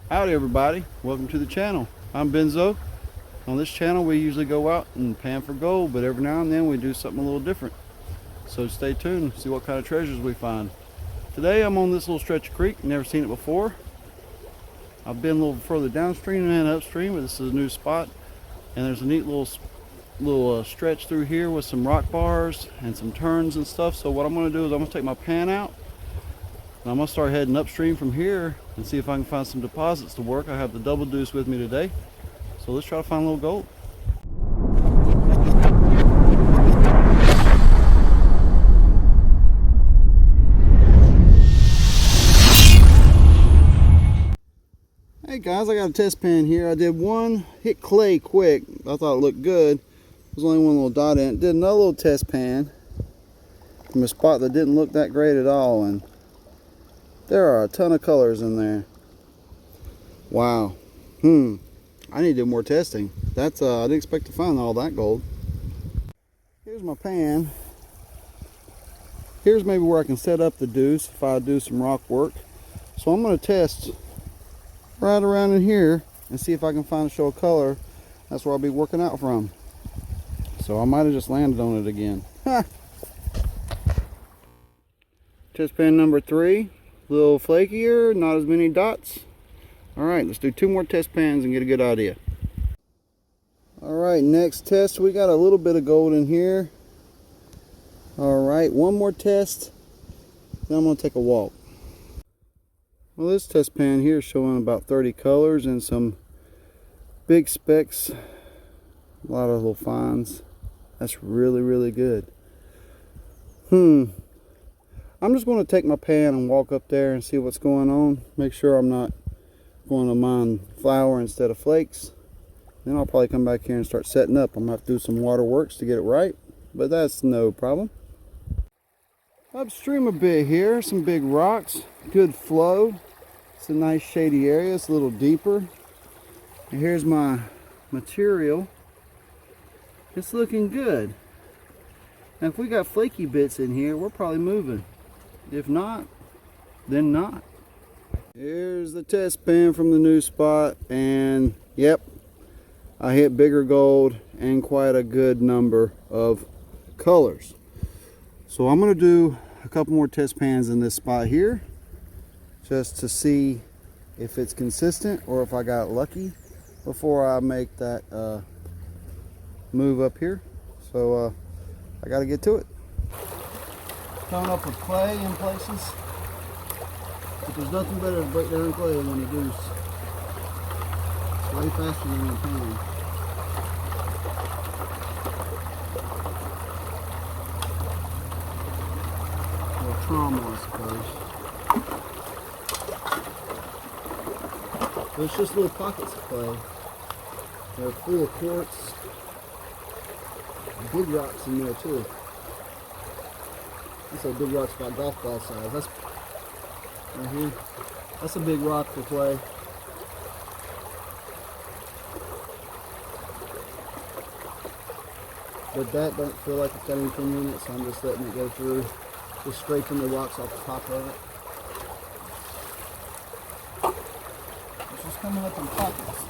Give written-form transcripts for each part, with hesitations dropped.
Howdy everybody, welcome to the channel. I'm Benzo. On this channel we usually go out and pan for gold, but every now and then we do something a little different. So stay tuned and see what kind of treasures we find. Today I'm on this little stretch of creek, never seen it before. I've been a little further downstream and upstream, but this is a new spot. And there's a neat little stretch through here with some rock bars and some turns and stuff. So what I'm going to do is I'm going to take my pan out. And I'm going to start heading upstream from here and see if I can find some deposits to work. I have the double deuce with me today. So let's try to find a little gold. Hey guys, I got a test pan here. I did one, hit clay quick. I thought it looked good. There's only one little dot in it. Did another little test pan from a spot that didn't look that great at all. And there are a ton of colors in there. Wow. I need to do more testing. That's I didn't expect to find all that gold. Here's my pan. Here's maybe where I can set up the deuce if I do some rock work. So I'm going to test right around in here and see if I can find a show of color. That's where I'll be working out from. So I might have just landed on it again. Test pan number 3. A little flakier, not as many dots. Alright, let's do 2 more test pans and get a good idea. Alright, next test, we got a little bit of gold in here. Alright, one more test, then I'm going to take a walk. Well, this test pan here is showing about 30 colors and some big specks. A lot of little fines. That's really, really good. I'm just going to take my pan and walk up there and see what's going on. Make sure I'm not going to mine flour instead of flakes. Then I'll probably come back here and start setting up. I'm going to have to do some waterworks to get it right, but that's no problem. Upstream a bit here, some big rocks, good flow. It's a nice shady area, it's a little deeper. And here's my material. It's looking good. Now if we got flaky bits in here, we're probably moving. If not, then not. Here's the test pan from the new spot, and yep, I hit bigger gold and quite a good number of colors. So I'm going to do a couple more test pans in this spot here just to see if it's consistent or if I got lucky before I make that move up here. So I got to get to it. Coming up with clay in places, but there's nothing better to break down clay than a deuce. It's way faster than a pan. A little trauma, I suppose. There's just little pockets of clay. They're full of quartz. Big rocks in there too. That's a big rock's about golf ball size. That's right here. That's a big rock for clay. But that don't feel like it's got anything in it, so I'm just letting it go through. Just scraping the rocks off the top of it. It's just coming up in pockets.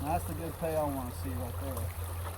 That's the good pay I want to see right there.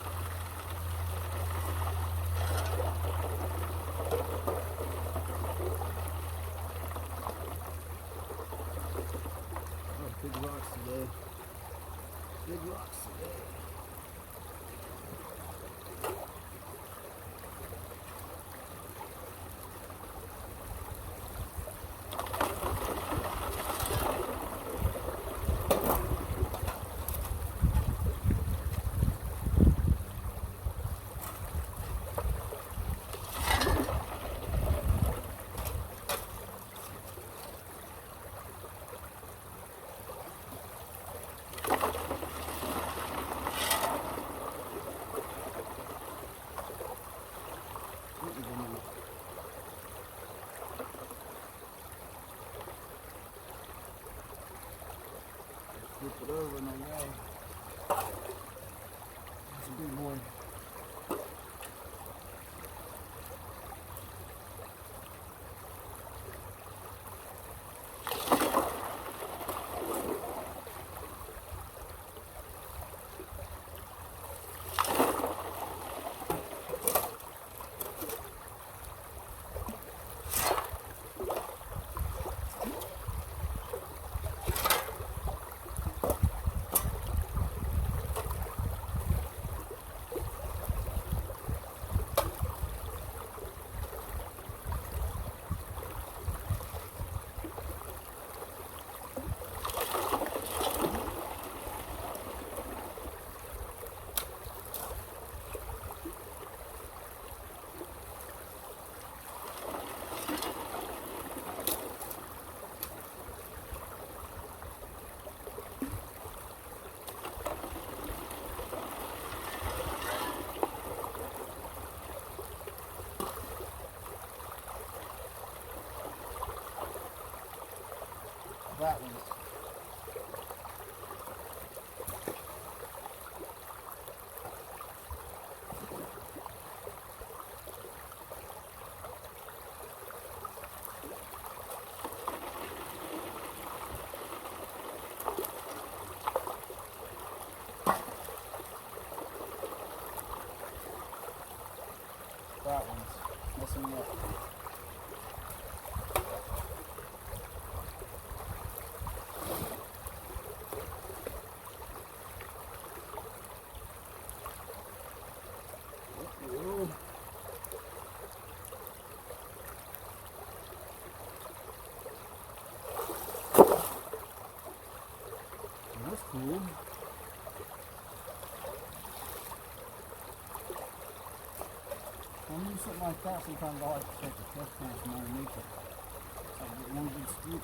Good boy. That one. That one's messing me up. That's cool. When you do something like that, sometimes I like to take a test can from underneath it. So I get one good scoop.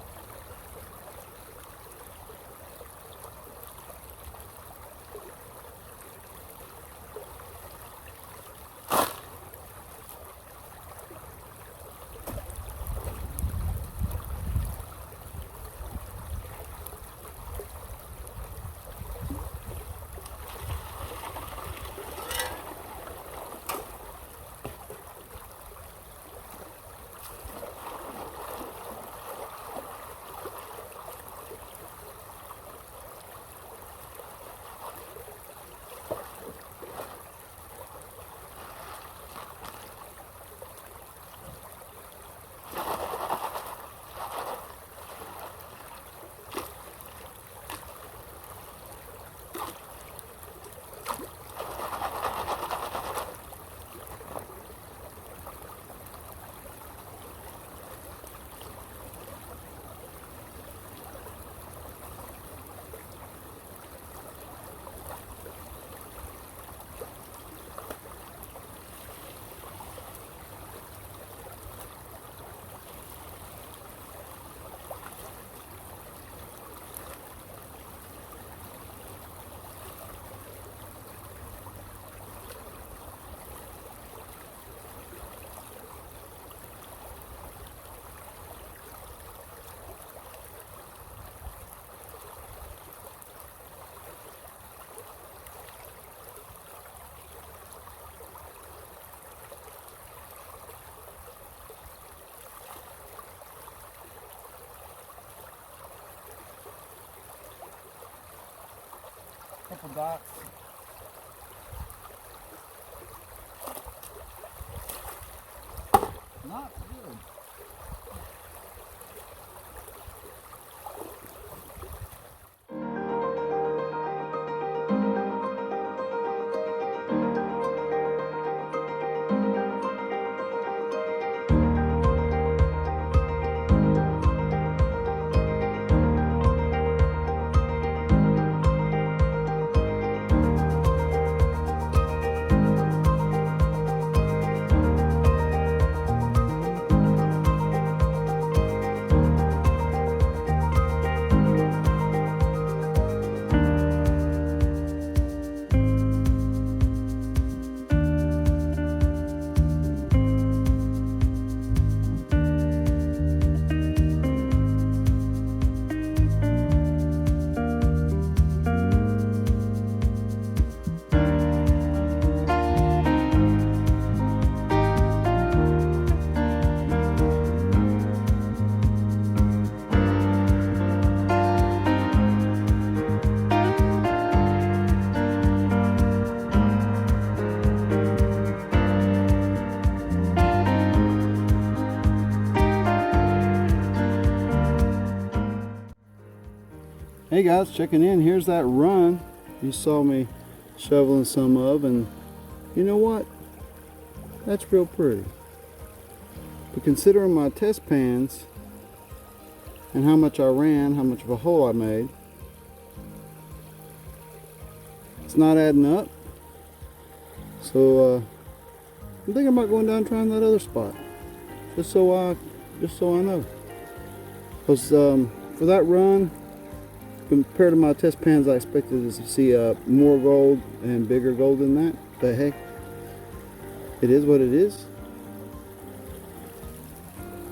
Couple dots. Not good. Hey guys, checking in. Here's that run you saw me shoveling some of, and you know what? That's real pretty. But considering my test pans and how much I ran, how much of a hole I made, it's not adding up. So I'm thinking about going down and trying that other spot, just so I know. Because for that run, compared to my test pans, I expected to see more gold and bigger gold than that. But hey, it is what it is.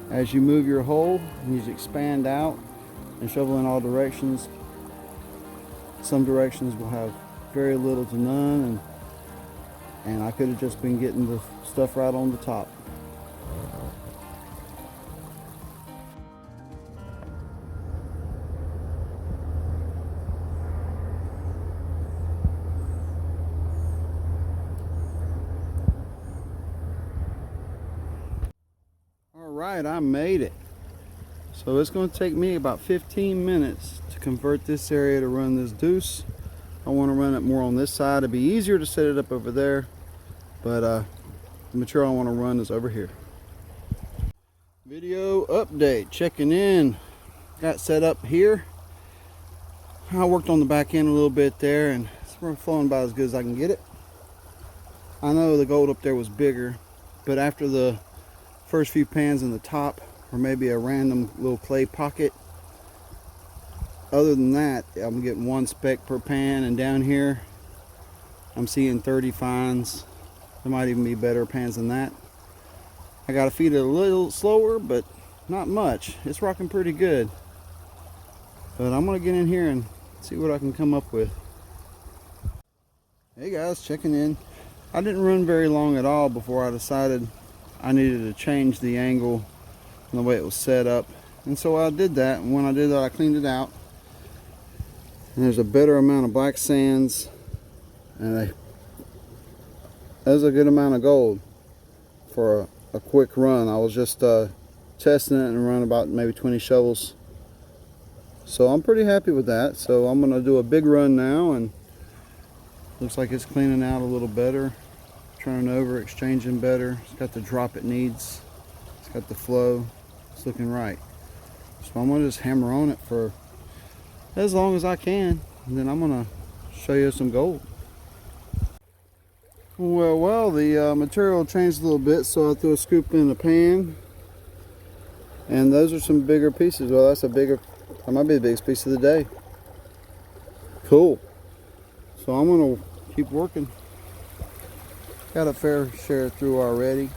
As you move your hole, you expand out and shovel in all directions. Some directions will have very little to none, and I could have just been getting the stuff right on the top. Alright, I made it. So it's going to take me about 15 minutes to convert this area to run this deuce. I want to run it more on this side. It'd be easier to set it up over there, but the material I want to run is over here. Video update, checking in. Got set up here. I worked on the back end a little bit there, and it's flowing about as good as I can get it. I know the gold up there was bigger, but after the first few pans in the top, or maybe a random little clay pocket, other than that, I'm getting 1 speck per pan, and down here I'm seeing 30 fines. There might even be better pans than that. I gotta feed it a little slower, but not much. It's rocking pretty good. But I'm gonna get in here and see what I can come up with. Hey guys, checking in. I didn't run very long at all before I decided I needed to change the angle and the way it was set up. And so I did that, and when I did that, I cleaned it out. And there's a better amount of black sands, and there's a good amount of gold for a quick run. I was just testing it and run about maybe 20 shovels. So I'm pretty happy with that. So I'm gonna do a big run now, and looks like it's cleaning out a little better, turning over, exchanging better. It's got the drop it needs. It's got the flow. It's looking right. So I'm gonna just hammer on it for as long as I can, and then I'm gonna show you some gold. Well, the material changed a little bit, so I threw a scoop in the pan, and those are some bigger pieces. Well, that might be the biggest piece of the day. Cool. So I'm gonna keep working. Got a fair share through already.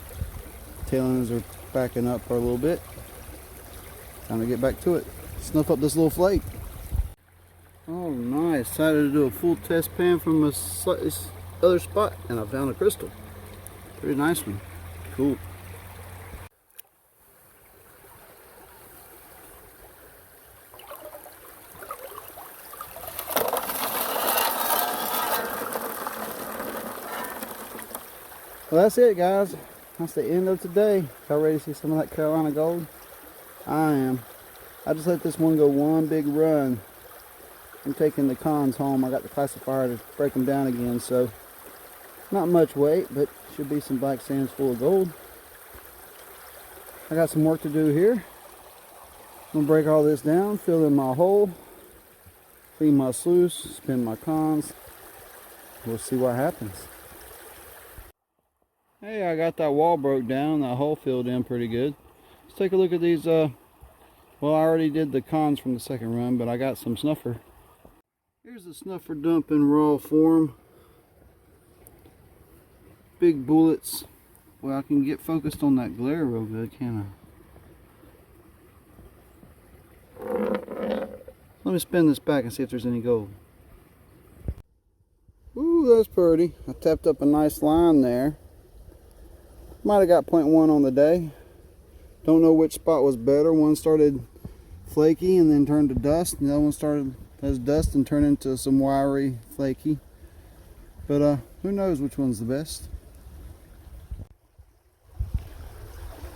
Tail ends are backing up for a little bit. Time to get back to it. Snuff up this little flake. Oh nice, decided to do a full test pan from a slightly other spot, and I found a crystal. Pretty nice one. Cool. Well, that's it guys. That's the end of today. Y'all ready to see some of that Carolina gold? I am. I just let this one go one big run. I'm taking the cons home. I got the classifier to break them down again, so not much weight, but should be some black sands full of gold. I got some work to do here. I'm gonna break all this down, fill in my hole, clean my sluice, spin my cons. We'll see what happens. Hey, I got that wall broke down, that hole filled in pretty good. Let's take a look at these. Well, I already did the cons from the second run, but I got some snuffer. Here's the snuffer dump in raw form. Big bullets. Well, I can get focused on that glare real good, can't I? Let me spin this back and see if there's any gold. Ooh, that's pretty. I tapped up a nice line there. Might have got 0.1 on the day. Don't know which spot was better. One started flaky and then turned to dust, and the other one started as dust and turned into some wiry, flaky. But who knows which one's the best.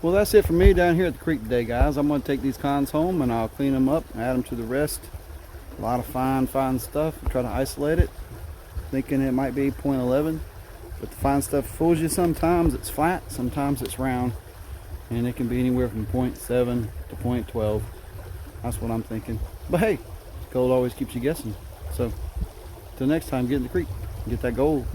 Well, that's it for me down here at the creek today, guys. I'm going to take these cons home and I'll clean them up and add them to the rest A lot of fine stuff. Try to isolate it, thinking it might be 0.11, but the fine stuff fools you sometimes. It's flat, sometimes it's round, and it can be anywhere from 0.7 to 0.12. That's what I'm thinking. But hey, gold always keeps you guessing. So till next time, get in the creek, get that gold.